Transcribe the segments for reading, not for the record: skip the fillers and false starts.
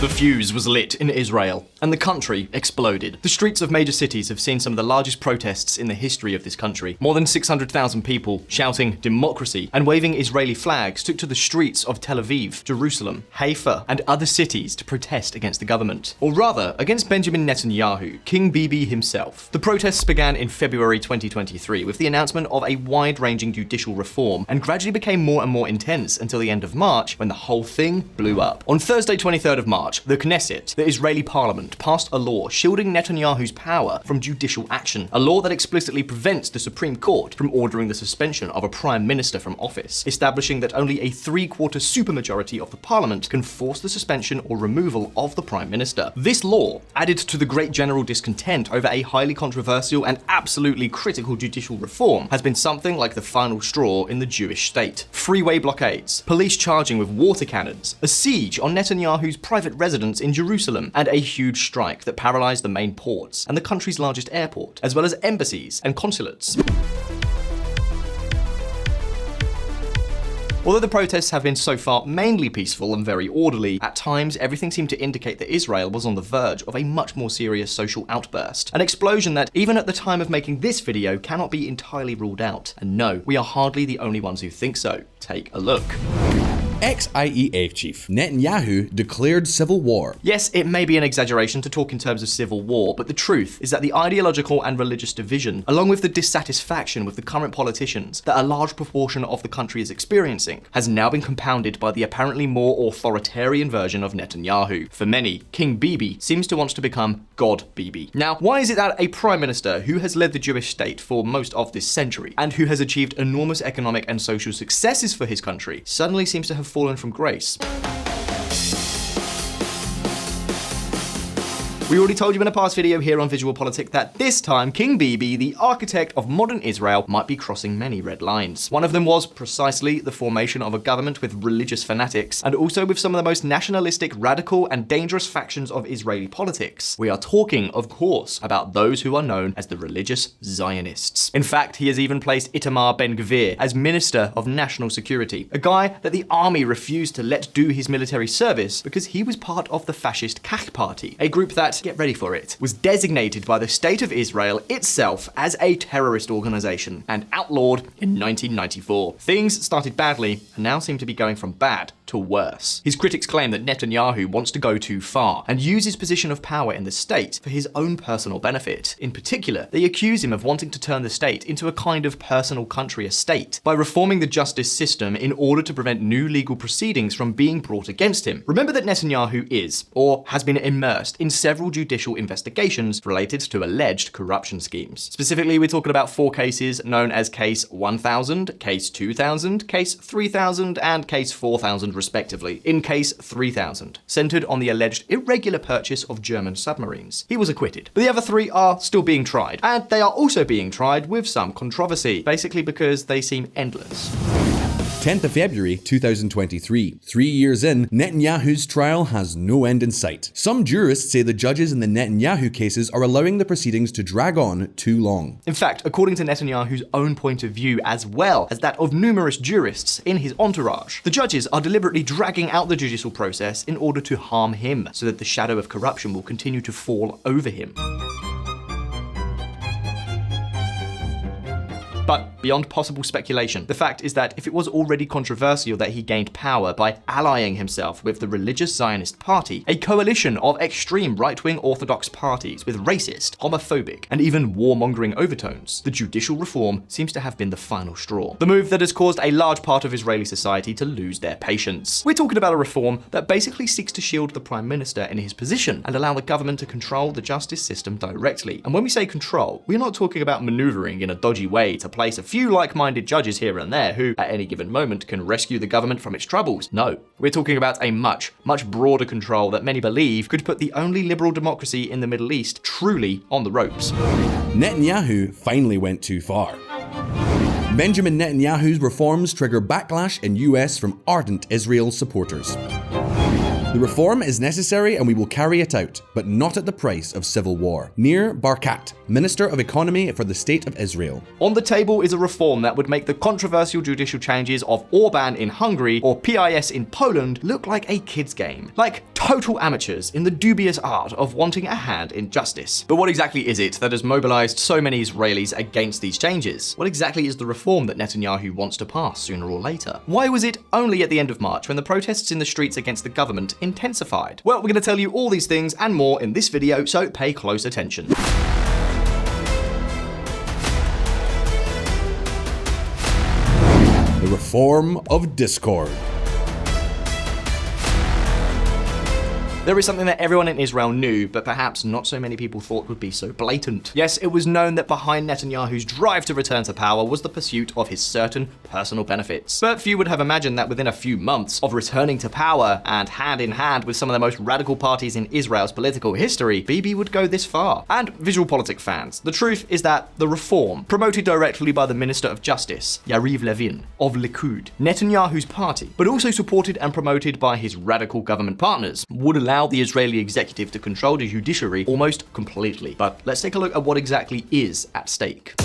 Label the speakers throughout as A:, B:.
A: The fuse was lit in Israel, and the country exploded. The streets of major cities have seen some of the largest protests in the history of this country. More than 600,000 people shouting democracy and waving Israeli flags took to the streets of Tel Aviv, Jerusalem, Haifa, and other cities to protest against the government. Or rather, against Benjamin Netanyahu, King Bibi himself. The protests began in February 2023 with the announcement of a wide-ranging judicial reform and gradually became more and more intense until the end of March when the whole thing blew up. On Thursday, 23rd of March, the Knesset, the Israeli parliament, passed a law shielding Netanyahu's power from judicial action, a law that explicitly prevents the Supreme Court from ordering the suspension of a prime minister from office, establishing that only a three-quarter supermajority of the parliament can force the suspension or removal of the prime minister. This law, added to the great general discontent over a highly controversial and absolutely critical judicial reform, has been something like the final straw in the Jewish state. Freeway blockades, police charging with water cannons, a siege on Netanyahu's private residence in Jerusalem, and a huge strike that paralyzed the main ports and the country's largest airport, as well as embassies and consulates. Although the protests have been so far mainly peaceful and very orderly, at times everything seemed to indicate that Israel was on the verge of a much more serious social outburst. An explosion that, even at the time of making this video, cannot be entirely ruled out. And no, we are hardly the only ones who think so. Take a look.
B: Ex-IEF chief Netanyahu declared civil war.
A: Yes, it may be an exaggeration to talk in terms of civil war, but the truth is that the ideological and religious division, along with the dissatisfaction with the current politicians that a large proportion of the country is experiencing, has now been compounded by the apparently more authoritarian version of Netanyahu. For many, King Bibi seems to want to become God Bibi. Now, why is it that a prime minister who has led the Jewish state for most of this century, and who has achieved enormous economic and social successes for his country, suddenly seems to have fallen from grace? We already told you in a past video here on VisualPolitik that this time King Bibi, the architect of modern Israel, might be crossing many red lines. One of them was precisely the formation of a government with religious fanatics, and also with some of the most nationalistic, radical, and dangerous factions of Israeli politics. We are talking, of course, about those who are known as the religious Zionists. In fact, he has even placed Itamar Ben-Gvir as Minister of National Security, a guy that the army refused to let do his military service because he was part of the fascist Kach Party, a group that, get ready for it, was designated by the State of Israel itself as a terrorist organization and outlawed in 1994. Things started badly and now seem to be going from bad to worse. His critics claim that Netanyahu wants to go too far and use his position of power in the state for his own personal benefit. In particular, they accuse him of wanting to turn the state into a kind of personal country estate by reforming the justice system in order to prevent new legal proceedings from being brought against him. Remember that Netanyahu is, or has been immersed in several judicial investigations related to alleged corruption schemes. Specifically, we're talking about 4 cases known as Case 1000, Case 2000, Case 3000, and Case 4000 respectively. In Case 3000, centered on the alleged irregular purchase of German submarines. He was acquitted, but the other 3 are still being tried, and they are also being tried with some controversy, basically because they seem endless.
B: 10th of February 2023. 3 years in, Netanyahu's trial has no end in sight. Some jurists say the judges in the Netanyahu cases are allowing the proceedings to drag on too long.
A: In fact, according to Netanyahu's own point of view, as well as that of numerous jurists in his entourage, the judges are deliberately dragging out the judicial process in order to harm him, so that the shadow of corruption will continue to fall over him. But beyond possible speculation, the fact is that if it was already controversial that he gained power by allying himself with the religious Zionist party, a coalition of extreme right-wing Orthodox parties with racist, homophobic, and even warmongering overtones, the judicial reform seems to have been the final straw. The move that has caused a large part of Israeli society to lose their patience. We're talking about a reform that basically seeks to shield the prime minister in his position and allow the government to control the justice system directly. And when we say control, we're not talking about maneuvering in a dodgy way to place a few like-minded judges here and there who, at any given moment, can rescue the government from its troubles. No, we're talking about a much broader control that many believe could put the only liberal democracy in the Middle East truly on the ropes.
B: Netanyahu finally went too far. Benjamin Netanyahu's reforms trigger backlash in US from ardent Israel supporters. The reform is necessary and we will carry it out, but not at the price of civil war. Nir Barkat, Minister of Economy for the State of Israel.
A: On the table is a reform that would make the controversial judicial changes of Orban in Hungary or PIS in Poland look like a kid's game. Like total amateurs in the dubious art of wanting a hand in justice. But what exactly is it that has mobilized so many Israelis against these changes? What exactly is the reform that Netanyahu wants to pass sooner or later? Why was it only at the end of March when the protests in the streets against the government intensified? Well, we're going to tell you all these things and more in this video, so pay close attention.
B: The reform of discord.
A: There is something that everyone in Israel knew, but perhaps not so many people thought would be so blatant. Yes, it was known that behind Netanyahu's drive to return to power was the pursuit of his certain personal benefits. But few would have imagined that within a few months of returning to power, and hand in hand with some of the most radical parties in Israel's political history, Bibi would go this far. And VisualPolitik fans, the truth is that the reform, promoted directly by the Minister of Justice, Yariv Levin, of Likud, Netanyahu's party, but also supported and promoted by his radical government partners, would allow the Israeli executive to control the judiciary almost completely. But let's take a look at what exactly is at stake.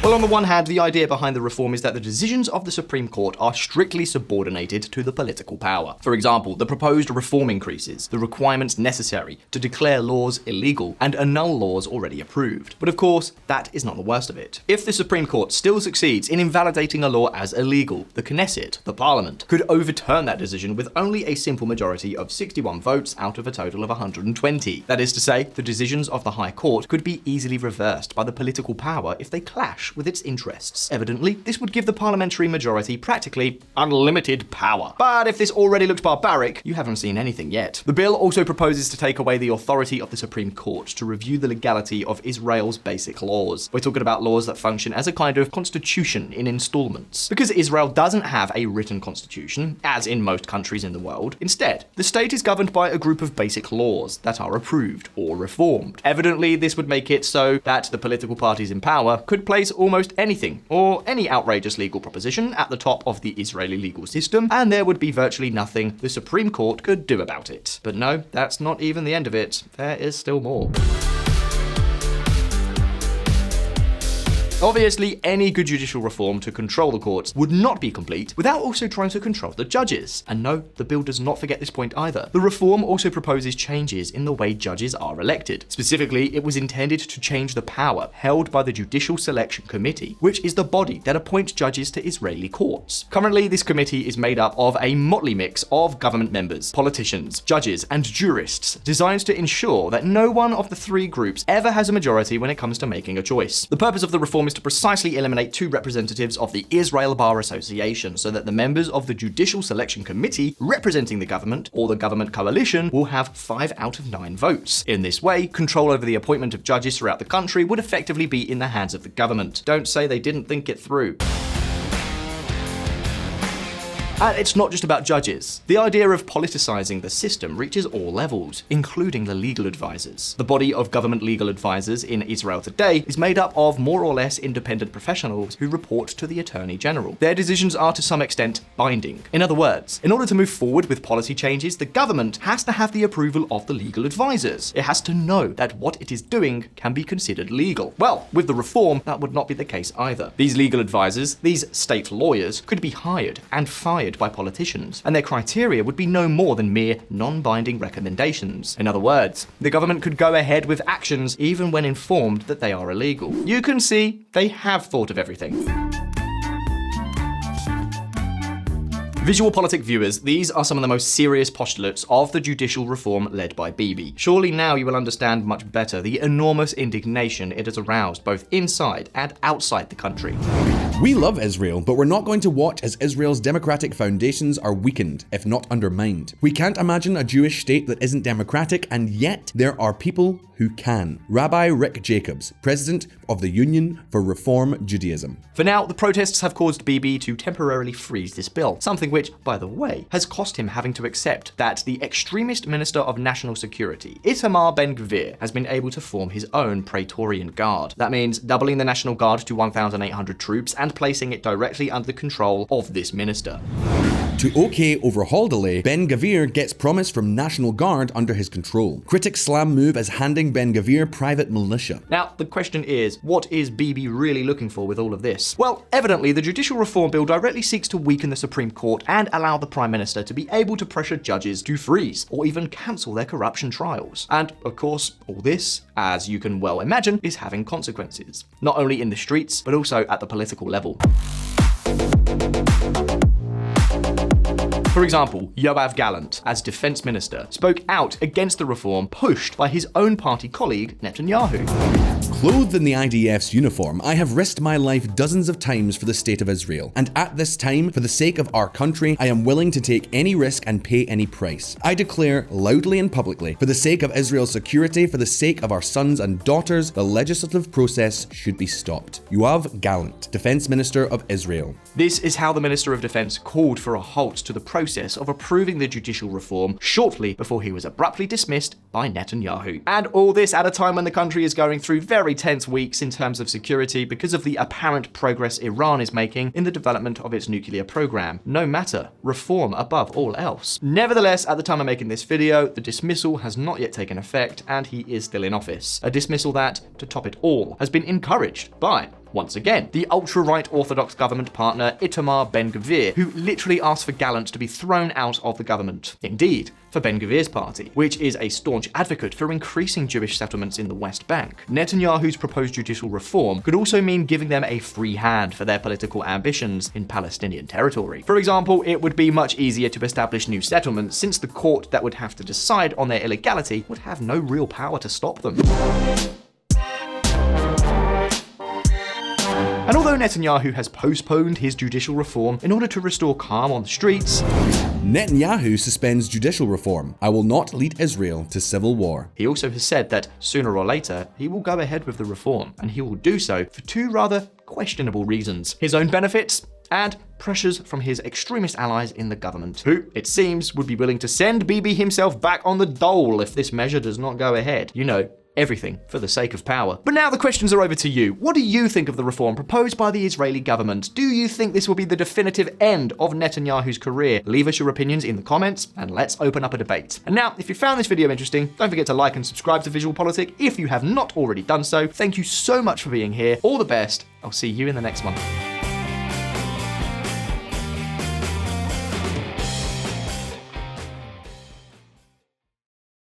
A: Well, on the one hand, the idea behind the reform is that the decisions of the Supreme Court are strictly subordinated to the political power. For example, the proposed reform increases the requirements necessary to declare laws illegal and annul laws already approved. But of course, that is not the worst of it. If the Supreme Court still succeeds in invalidating a law as illegal, the Knesset, the parliament, could overturn that decision with only a simple majority of 61 votes out of a total of 120. That is to say, the decisions of the High Court could be easily reversed by the political power if they clash with its interests. Evidently, this would give the parliamentary majority practically unlimited power. But if this already looks barbaric, you haven't seen anything yet. The bill also proposes to take away the authority of the Supreme Court to review the legality of Israel's basic laws. We're talking about laws that function as a kind of constitution in installments. Because Israel doesn't have a written constitution, as in most countries in the world, instead, the state is governed by a group of basic laws that are approved or reformed. Evidently, this would make it so that the political parties in power could place almost anything or any outrageous legal proposition at the top of the Israeli legal system, and there would be virtually nothing the Supreme Court could do about it. But no, that's not even the end of it. There is still more. Obviously, any good judicial reform to control the courts would not be complete without also trying to control the judges. And no, the bill does not forget this point either. The reform also proposes changes in the way judges are elected. Specifically, it was intended to change the power held by the Judicial Selection Committee, which is the body that appoints judges to Israeli courts. Currently, this committee is made up of a motley mix of government members, politicians, judges, and jurists, designed to ensure that no one of the three groups ever has a majority when it comes to making a choice. The purpose of the reform is to precisely eliminate two representatives of the Israel Bar Association so that the members of the Judicial Selection Committee representing the government or the government coalition will have 5 out of 9 votes. In this way, control over the appointment of judges throughout the country would effectively be in the hands of the government. Don't say they didn't think it through. And it's not just about judges. The idea of politicizing the system reaches all levels, including the legal advisors. The body of government legal advisors in Israel today is made up of more or less independent professionals who report to the Attorney General. Their decisions are to some extent binding. In other words, in order to move forward with policy changes, the government has to have the approval of the legal advisors. It has to know that what it is doing can be considered legal. Well, with the reform, that would not be the case either. These legal advisors, these state lawyers, could be hired and fired by politicians, and their criteria would be no more than mere non-binding recommendations. In other words, the government could go ahead with actions even when informed that they are illegal. You can see they have thought of everything. VisualPolitik viewers, these are some of the most serious postulates of the judicial reform led by Bibi. Surely now you will understand much better the enormous indignation it has aroused both inside and outside the country.
B: We love Israel, but we're not going to watch as Israel's democratic foundations are weakened, if not undermined. We can't imagine a Jewish state that isn't democratic, and yet there are people who can. Rabbi Rick Jacobs, president of the Union for Reform Judaism.
A: For now, the protests have caused Bibi to temporarily freeze this bill, something which, by the way, has cost him having to accept that the extremist Minister of National Security, Itamar Ben-Gvir, has been able to form his own Praetorian Guard. That means doubling the National Guard to 1,800 troops and placing it directly under the control of this minister.
B: To okay overhaul delay, Ben-Gvir gets promise from National Guard under his control. Critics slam move as handing Ben-Gvir private militia.
A: Now, the question is, what is Bibi really looking for with all of this? Well, evidently, the judicial reform bill directly seeks to weaken the Supreme Court and allow the Prime Minister to be able to pressure judges to freeze or even cancel their corruption trials. And, of course, all this, as you can well imagine, is having consequences. Not only in the streets, but also at the political level. For example, Yoav Gallant, as defense minister, spoke out against the reform pushed by his own party colleague, Netanyahu.
B: Clothed in the IDF's uniform, I have risked my life dozens of times for the state of Israel. And at this time, for the sake of our country, I am willing to take any risk and pay any price. I declare loudly and publicly, for the sake of Israel's security, for the sake of our sons and daughters, the legislative process should be stopped. Yoav Gallant, Defense Minister of Israel.
A: This is how the Minister of Defense called for a halt to the process of approving the judicial reform shortly before he was abruptly dismissed by Netanyahu. And all this at a time when the country is going through very tense weeks in terms of security because of the apparent progress Iran is making in the development of its nuclear program. No matter, reform above all else. Nevertheless, at the time of making this video, the dismissal has not yet taken effect and he is still in office. A dismissal that, to top it all, has been encouraged by, once again, the ultra-right Orthodox government partner Itamar Ben-Gvir, who literally asked for Gallant to be thrown out of the government. Indeed, for Ben-Gvir's party, which is a staunch advocate for increasing Jewish settlements in the West Bank. Netanyahu's proposed judicial reform could also mean giving them a free hand for their political ambitions in Palestinian territory. For example, it would be much easier to establish new settlements since the court that would have to decide on their illegality would have no real power to stop them. And although Netanyahu has postponed his judicial reform in order to restore calm on the streets,
B: Netanyahu suspends judicial reform. I will not lead Israel to civil war.
A: He also has said that sooner or later he will go ahead with the reform, and he will do so for two rather questionable reasons: his own benefits and pressures from his extremist allies in the government, who, it seems, would be willing to send Bibi himself back on the dole if this measure does not go ahead. You know, everything for the sake of power. But now the questions are over to you. What do you think of the reform proposed by the Israeli government? Do you think this will be the definitive end of Netanyahu's career? Leave us your opinions in the comments and let's open up a debate. And now, if you found this video interesting, don't forget to like and subscribe to VisualPolitik if you have not already done so. Thank you so much for being here. All the best. I'll see you in the next one.